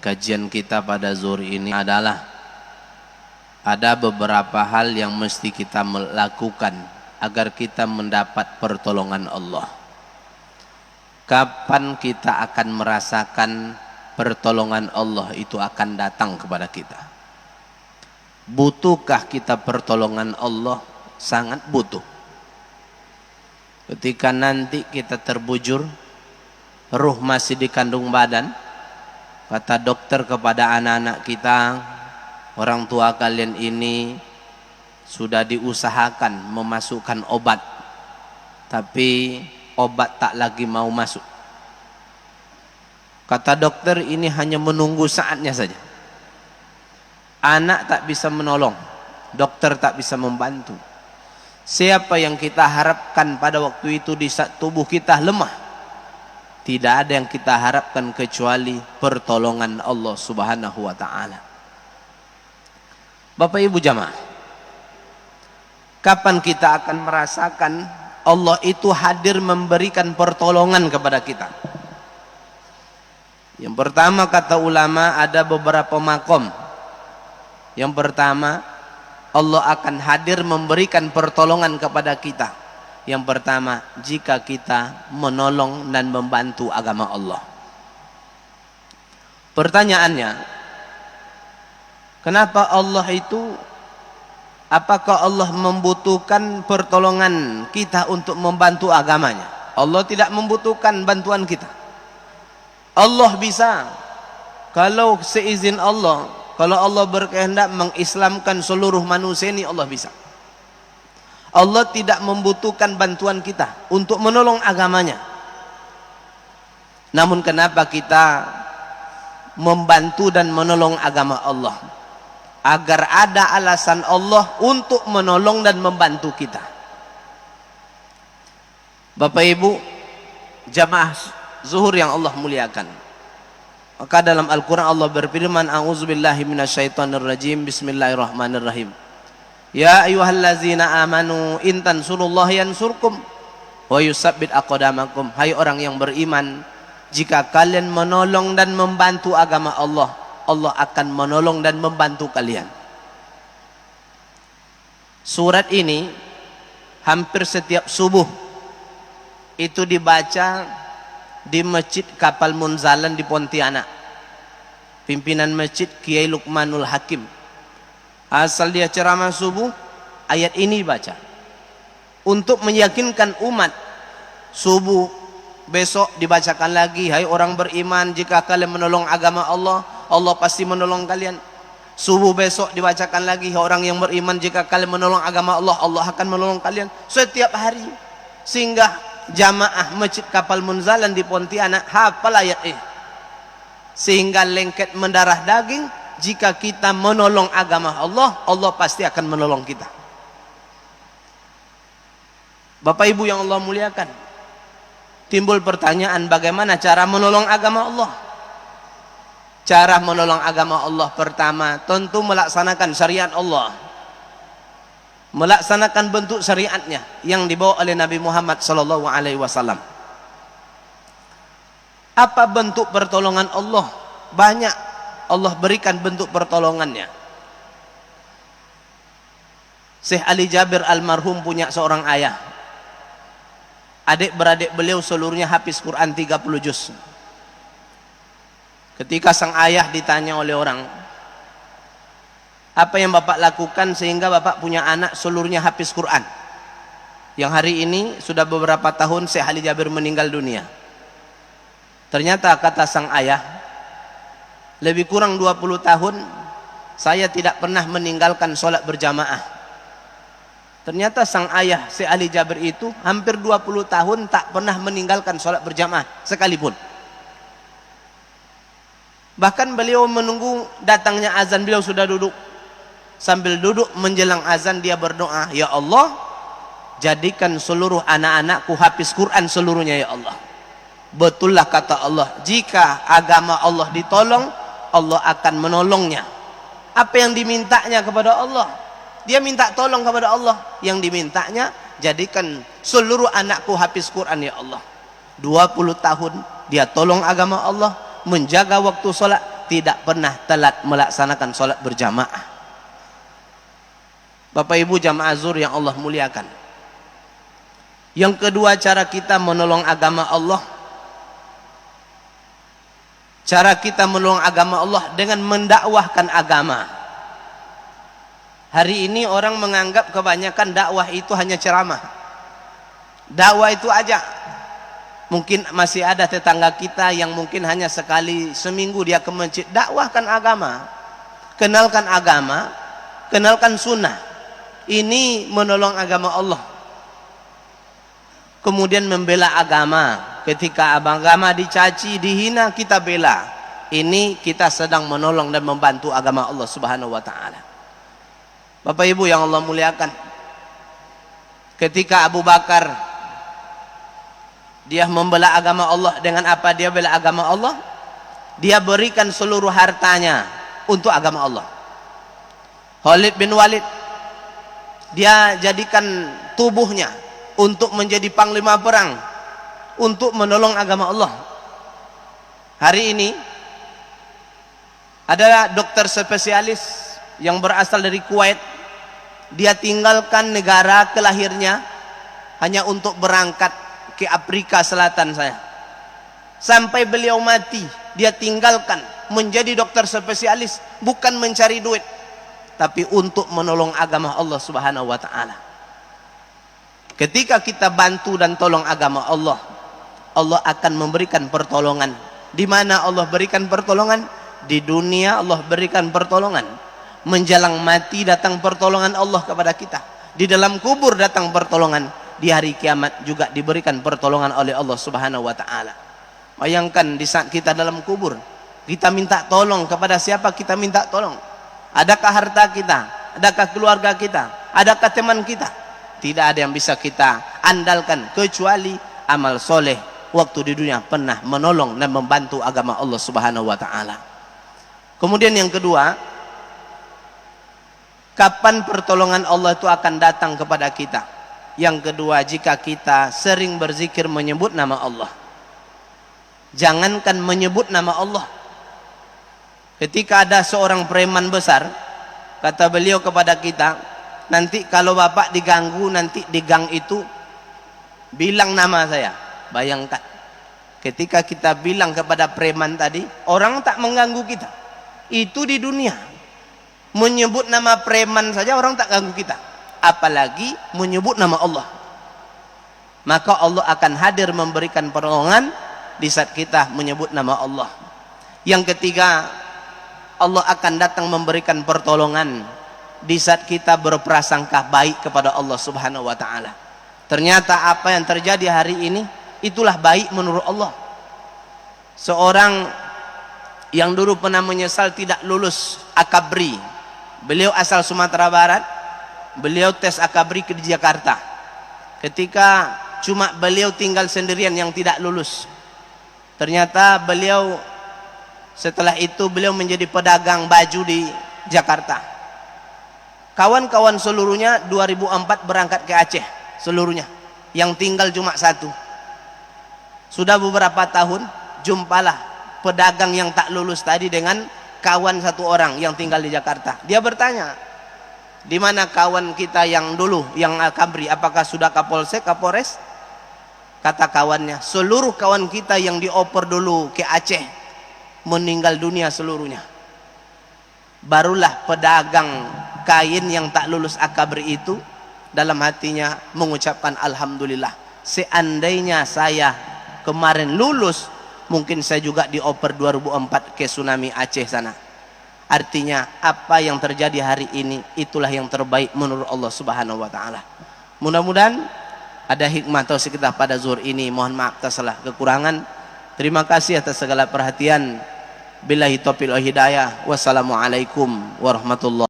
kajian kita pada zuhur ini adalah ada beberapa hal yang mesti kita lakukan agar kita mendapat pertolongan Allah. Kapan kita akan merasakan pertolongan Allah itu akan datang kepada kita? Butuhkah kita pertolongan Allah? Sangat butuh. Ketika nanti kita terbujur, ruh masih di kandung badan, kata dokter kepada anak-anak kita, orang tua kalian ini sudah diusahakan memasukkan obat, tapi obat tak lagi mau masuk. Kata dokter ini hanya menunggu saatnya saja. Anak tak bisa menolong, dokter tak bisa membantu. Siapa yang kita harapkan pada waktu itu di saat tubuh kita lemah? Tidak ada yang kita harapkan kecuali pertolongan Allah Subhanahu wa ta'ala. Bapak Ibu jamaah, kapan kita akan merasakan Allah itu hadir memberikan pertolongan kepada kita? Yang pertama, kata ulama, ada beberapa makom. Yang pertama, Allah akan hadir memberikan pertolongan kepada kita. Yang pertama, jika kita menolong dan membantu agama Allah. Pertanyaannya, kenapa Allah itu, apakah Allah membutuhkan pertolongan kita untuk membantu agamanya? Allah tidak membutuhkan bantuan kita. Allah bisa, kalau seizin Allah, kalau Allah berkehendak mengislamkan seluruh manusia ini, Allah bisa. Allah tidak membutuhkan bantuan kita untuk menolong agamanya. Namun kenapa kita membantu dan menolong agama Allah? Agar ada alasan Allah untuk menolong dan membantu kita. Bapak Ibu jamaah zuhur yang Allah muliakan, maka dalam Al-Quran Allah berfirman, a'udzubillahi minasyaitonirrajim, bismillahirrahmanirrahim. Ya ayyuhallazina amanu in tansurullaha yansurkum wa yusabbit aqdamakum. Hai orang yang beriman, jika kalian menolong dan membantu agama Allah, Allah akan menolong dan membantu kalian. Surat ini hampir setiap subuh itu dibaca di Masjid Kapal Munzalan di Pontianak. Pimpinan masjid Kiai Luqmanul Hakim, asal dia ceramah subuh, ayat ini baca untuk meyakinkan umat. Subuh besok dibacakan lagi, hai orang beriman, jika kalian menolong agama Allah, Allah pasti menolong kalian. Subuh besok dibacakan lagi, hai orang yang beriman, jika kalian menolong agama Allah, Allah akan menolong kalian. Setiap hari, sehingga jamaah Masjid Kapal Munzalan di Pontianak hafal ayat ini, sehingga lengket mendarah daging. Jika kita menolong agama Allah, Allah pasti akan menolong kita. Bapak Ibu yang Allah muliakan, timbul pertanyaan, bagaimana cara menolong agama Allah? Cara menolong agama Allah pertama, tentu melaksanakan syariat Allah, melaksanakan bentuk syariatnya yang dibawa oleh Nabi Muhammad SAW. Apa bentuk pertolongan Allah? Banyak Allah berikan bentuk pertolongannya. Syekh Ali Jabir almarhum punya seorang ayah. Adik-beradik beliau seluruhnya hafiz Quran 30 juz. Ketika sang ayah ditanya oleh orang, apa yang bapak lakukan sehingga bapak punya anak seluruhnya hafiz Quran? Yang hari ini sudah beberapa tahun Syekh Ali Jabir meninggal dunia. Ternyata kata sang ayah, lebih kurang 20 tahun saya tidak pernah meninggalkan sholat berjamaah. Ternyata sang ayah Syekh Ali Jabir itu hampir 20 tahun tak pernah meninggalkan sholat berjamaah sekalipun. Bahkan beliau menunggu datangnya azan, beliau sudah duduk. Sambil duduk menjelang azan dia berdoa, ya Allah, jadikan seluruh anak-anakku hafiz Quran seluruhnya ya Allah. Betullah kata Allah, jika agama Allah ditolong, Allah akan menolongnya. Apa yang dimintanya kepada Allah? Dia minta tolong kepada Allah. Yang dimintanya, jadikan seluruh anakku hafiz Quran ya Allah. 20 tahun dia tolong agama Allah, menjaga waktu sholat, tidak pernah telat melaksanakan sholat berjamaah. Bapak Ibu jamaah zuhur yang Allah muliakan. Yang kedua, cara kita menolong agama Allah. Cara kita menolong agama Allah dengan mendakwahkan agama. Hari ini orang menganggap kebanyakan dakwah itu hanya ceramah. Dakwah itu aja. Mungkin masih ada tetangga kita yang mungkin hanya sekali seminggu dia ke masjid. Dakwahkan agama. Kenalkan agama. Kenalkan sunnah. Ini menolong agama Allah. Kemudian membela agama. Ketika agama dicaci, dihina, kita bela. Ini kita sedang menolong dan membantu agama Allah Subhanahu wa taala. Bapak Ibu yang Allah muliakan. Ketika Abu Bakar dia membela agama Allah, dengan apa dia bela agama Allah? Dia berikan seluruh hartanya untuk agama Allah. Khalid bin Walid, dia jadikan tubuhnya untuk menjadi panglima perang, untuk menolong agama Allah. Hari ini ada dokter spesialis yang berasal dari Kuwait. Dia tinggalkan negara kelahirnya hanya untuk berangkat ke Afrika Selatan saya. Sampai beliau mati, dia tinggalkan menjadi dokter spesialis, bukan mencari duit, tapi untuk menolong agama Allah Subhanahu wa taala. Ketika kita bantu dan tolong agama Allah, Allah akan memberikan pertolongan. Di mana Allah berikan pertolongan? Di dunia Allah berikan pertolongan. Menjelang mati datang pertolongan Allah kepada kita. Di dalam kubur datang pertolongan. Di hari kiamat juga diberikan pertolongan oleh Allah Subhanahu wa taala. Bayangkan di saat kita dalam kubur, kita minta tolong kepada siapa kita minta tolong? Adakah harta kita? Adakah keluarga kita? Adakah teman kita? Tidak ada yang bisa kita andalkan kecuali amal soleh waktu di dunia pernah menolong dan membantu agama Allah Subhanahu wa taala. Kemudian yang kedua, kapan pertolongan Allah itu akan datang kepada kita? Yang kedua, jika kita sering berzikir menyebut nama Allah. Jangankan menyebut nama Allah. Ketika ada seorang preman besar, kata beliau kepada kita, nanti kalau bapak diganggu, nanti di gang itu bilang nama saya. Bayangkan, ketika kita bilang kepada preman tadi, orang tak mengganggu kita. Itu di dunia. Menyebut nama preman saja orang tak ganggu kita, apalagi menyebut nama Allah. Maka Allah akan hadir memberikan pertolongan di saat kita menyebut nama Allah. Yang ketiga, Allah akan datang memberikan pertolongan di saat kita berprasangka baik kepada Allah Subhanahu wa taala. Ternyata apa yang terjadi hari ini itulah baik menurut Allah. Seorang yang dulu pernah menyesal tidak lulus akabri, beliau asal Sumatera Barat, beliau tes akabri di Jakarta. Ketika cuma beliau tinggal sendirian yang tidak lulus, ternyata beliau setelah itu beliau menjadi pedagang baju di Jakarta. Kawan-kawan seluruhnya 2004 berangkat ke Aceh seluruhnya, yang tinggal cuma satu. Sudah beberapa tahun jumpalah pedagang yang tak lulus tadi dengan kawan satu orang yang tinggal di Jakarta. Dia bertanya, di mana kawan kita yang dulu yang akabri, apakah sudah Kapolsek, Kapolres? Kata kawannya, seluruh kawan kita yang dioper dulu ke Aceh meninggal dunia seluruhnya. Barulah pedagang kain yang tak lulus akabri itu dalam hatinya mengucapkan alhamdulillah, seandainya saya kemarin lulus, mungkin saya juga dioper 2004 ke tsunami Aceh sana. Artinya apa yang terjadi hari ini itulah yang terbaik menurut Allah Subhanahu wa taala. Mudah-mudahan ada hikmah atau sekitar pada zuhur ini. Mohon maaf atas salah kekurangan. Terima kasih atas segala perhatian. Billahi taufiq wal hidayah. Wassalamualaikum warahmatullahi